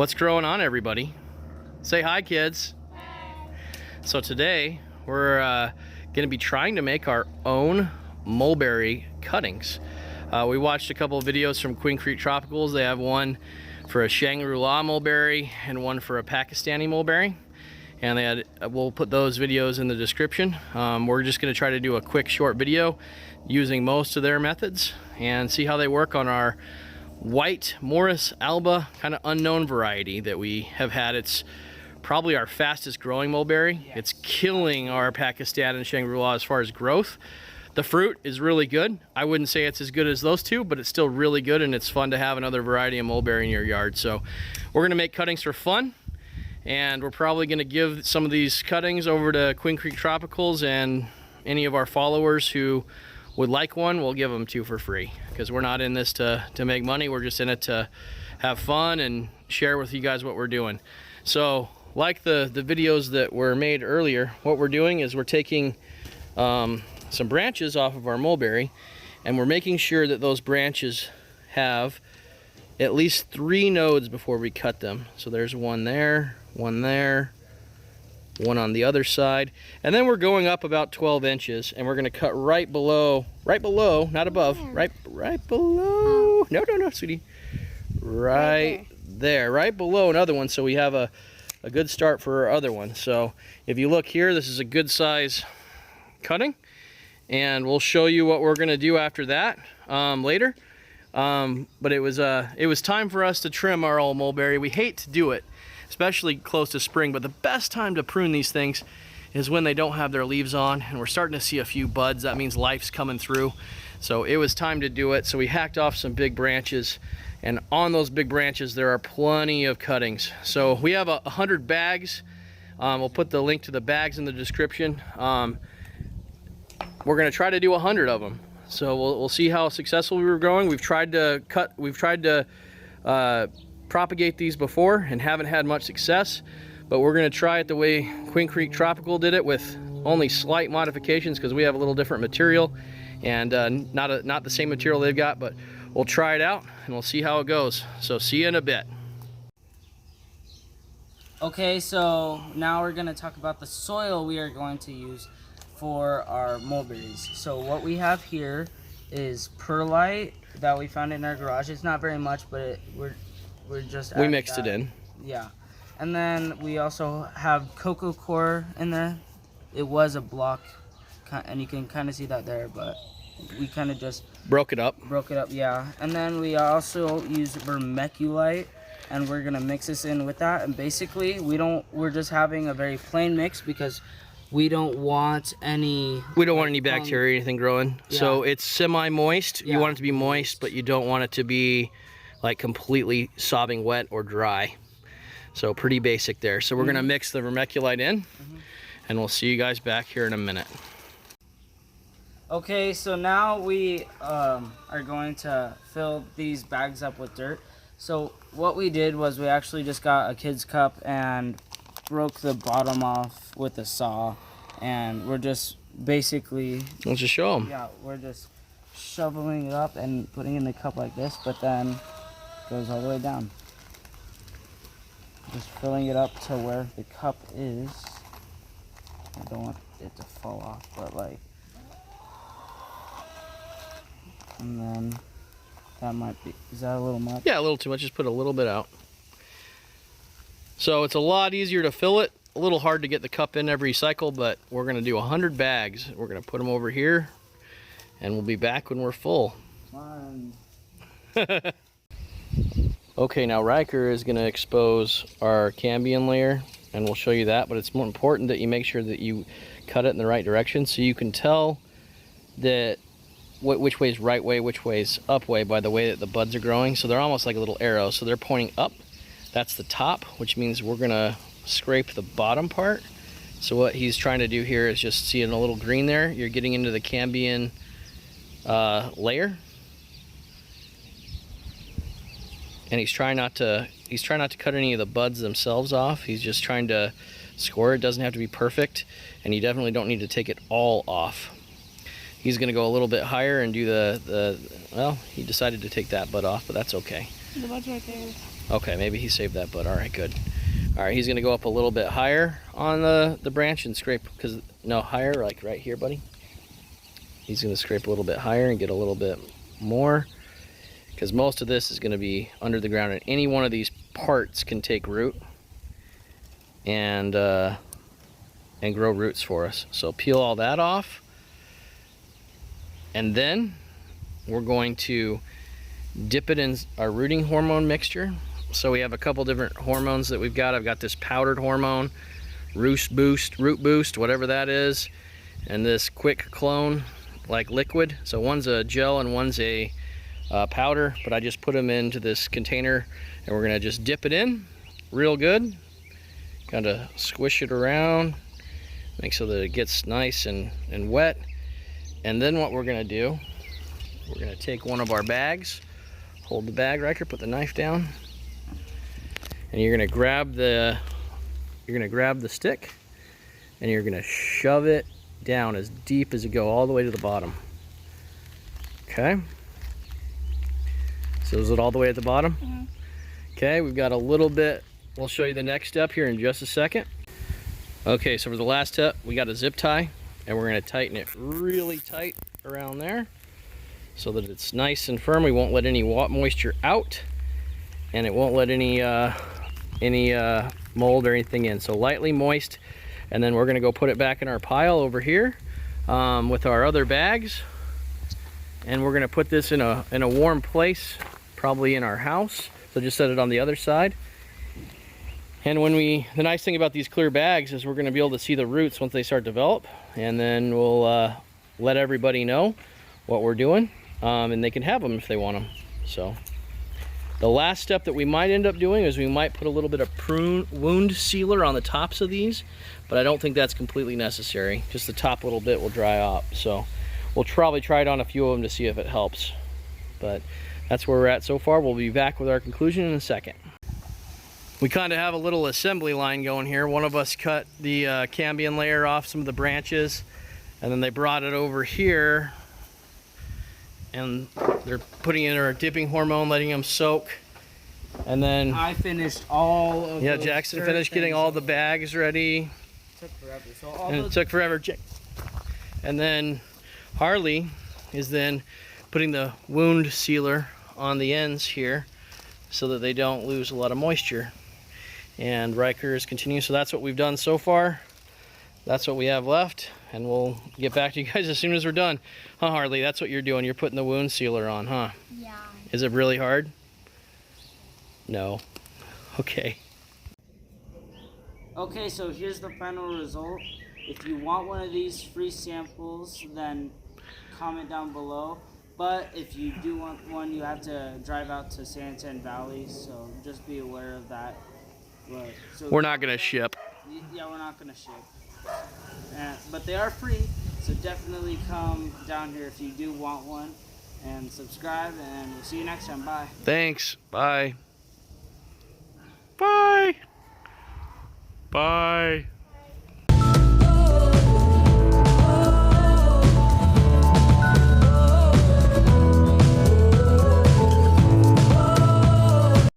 What's growing on, everybody? Say hi, kids. So today we're going to be trying to make our own mulberry cuttings. We watched a couple of videos from Queen Creek Tropicals. They have one for a Shangri-La mulberry and one for a Pakistani mulberry. And they had, we'll put those videos in the description. We're just going to try to do a quick short video using most of their methods and see how they work on our white Morris Alba kind of unknown variety that we have had. It's probably our fastest growing mulberry. Yes. It's killing our Pakistan and Shangri-La as far as growth. The fruit is really good. I wouldn't say it's as good as those two, but it's still really good, and it's fun to have another variety of mulberry in your yard. So we're gonna make cuttings for fun, and we're probably gonna give some of these cuttings over to Queen Creek Tropicals, and any of our followers who would like one, we'll give them to for free, because we're not in this to make money. We're just in it to have fun and share with you guys what we're doing. So like the videos that were made earlier, what we're doing is we're taking some branches off of our mulberry, and we're making sure that those branches have at least 3 nodes before we cut them. So there's one there, one on the other side, and then we're going up about 12 inches, and we're going to cut right below, not above, right below, no, sweetie, right there, right below another one, so we have a good start for our other one. So if you look here, this is a good size cutting, and we'll show you what we're going to do after that later. But it was time for us to trim our old mulberry. We hate to do it, especially close to spring, but the best time to prune these things is when they don't have their leaves on and we're starting to see a few buds. That means life's coming through. So it was time to do it. So we hacked off some big branches, and on those big branches there are plenty of cuttings. So we have 100 bags. We'll put the link to the bags in the description. We're gonna try to do 100 of them. So we'll see how successful we were going. We've tried to propagate these before and haven't had much success, but we're going to try it the way Queen Creek Tropical did it, with only slight modifications, because we have a little different material and not the same material they've got, but we'll try it out and we'll see how it goes. So see you in a bit. Okay, so now we're going to talk about the soil we are going to use for our mulberries. So what we have here is perlite that we found in our garage. It's not very much, but we mixed it in. Yeah. And then we also have cocoa core in there. It was a block, and you can kind of see that there, but we kind of just broke it up, yeah. And then we also use vermiculite, and we're gonna mix this in with that. And basically we're just having a very plain mix, because we don't want any bacteria or anything growing. Yeah. So it's semi-moist. Yeah. You want it to be moist, but you don't want it to be like completely sopping wet or dry. So pretty basic there. So we're gonna mix the vermiculite in, and we'll see you guys back here in a minute. Okay, so now we are going to fill these bags up with dirt. So what we did was we actually just got a kid's cup and broke the bottom off with a saw, and we're just basically, let's just show them. Yeah, we're just shoveling it up and putting it in the cup like this, but then it goes all the way down. Just filling it up to where the cup is. I don't want it to fall off, but like, and then that might be, is that a little much? Yeah, a little too much. Just put a little bit out. So it's a lot easier to fill it, a little hard to get the cup in every cycle, but we're gonna do 100 bags. We're gonna put them over here, and we'll be back when we're full. Okay, now Riker is gonna expose our cambium layer, and we'll show you that, but it's more important that you make sure that you cut it in the right direction, so you can tell that which way is right way, which way is up way, by the way that the buds are growing. So they're almost like a little arrow, so they're pointing up. That's the top, which means we're gonna scrape the bottom part. So what he's trying to do here is just seeing a little green there. You're getting into the cambium layer, and he's trying not to cut any of the buds themselves off. He's just trying to score. It doesn't have to be perfect, and you definitely don't need to take it all off. He's gonna go a little bit higher and do well, he decided to take that bud off, but that's okay. The bud's right there. Okay, maybe he saved that bud. All right, good. All right, he's gonna go up a little bit higher on the branch and scrape, because no, higher, like right here, buddy. He's gonna scrape a little bit higher and get a little bit more, because most of this is gonna be under the ground, and any one of these parts can take root and grow roots for us. So peel all that off, and then we're going to dip it in our rooting hormone mixture. So we have a couple different hormones that we've got. I've got this powdered hormone, root boost, whatever that is, and this quick clone, like liquid. So one's a gel and one's a powder, but I just put them into this container, and we're gonna just dip it in real good, kind of squish it around, make so that it gets nice and wet. And then what we're gonna do, we're gonna take one of our bags, hold the bag, Riker, put the knife down, and you're gonna grab the stick, and you're gonna shove it down as deep as it go, all the way to the bottom. Okay. So is it all the way at the bottom? Mm-hmm. Okay, we've got a little bit. We'll show you the next step here in just a second. Okay, so for the last step, we got a zip tie, and we're gonna tighten it really tight around there so that it's nice and firm. We won't let any moisture out, and it won't let any mold or anything in. So lightly moist, and then we're gonna go put it back in our pile over here with our other bags, and we're gonna put this in a warm place, probably in our house. So just set it on the other side. And the nice thing about these clear bags is we're gonna be able to see the roots once they start to develop, and then we'll let everybody know what we're doing, and they can have them if they want them. So the last step that we might end up doing is we might put a little bit of wound sealer on the tops of these, but I don't think that's completely necessary. Just the top little bit will dry up. So we'll probably try it on a few of them to see if it helps. But that's where we're at so far. We'll be back with our conclusion in a second. We kind of have a little assembly line going here. One of us cut the cambium layer off some of the branches, and then they brought it over here, and they're putting in our dipping hormone, letting them soak. And then I finished all of yeah, those Jackson finished getting all the bags ready. Took forever. So all And it took forever. And then Harley is then putting the wound sealer on the ends here so that they don't lose a lot of moisture. And Riker is continuing. So that's what we've done so far. That's what we have left, and we'll get back to you guys as soon as we're done. Huh, Harley? That's what you're doing. You're putting the wound sealer on, huh? Yeah. Is it really hard? No. Okay. Okay, so here's the final result. If you want one of these free samples, then comment down below. But if you do want one, you have to drive out to San Antonio Valley, so just be aware of that. But, so We're not going to ship. Yeah, we're not going to ship. But they are free, so definitely come down here if you do want one, and subscribe, and we'll see you next time. Bye. Thanks. Bye. Bye. Bye.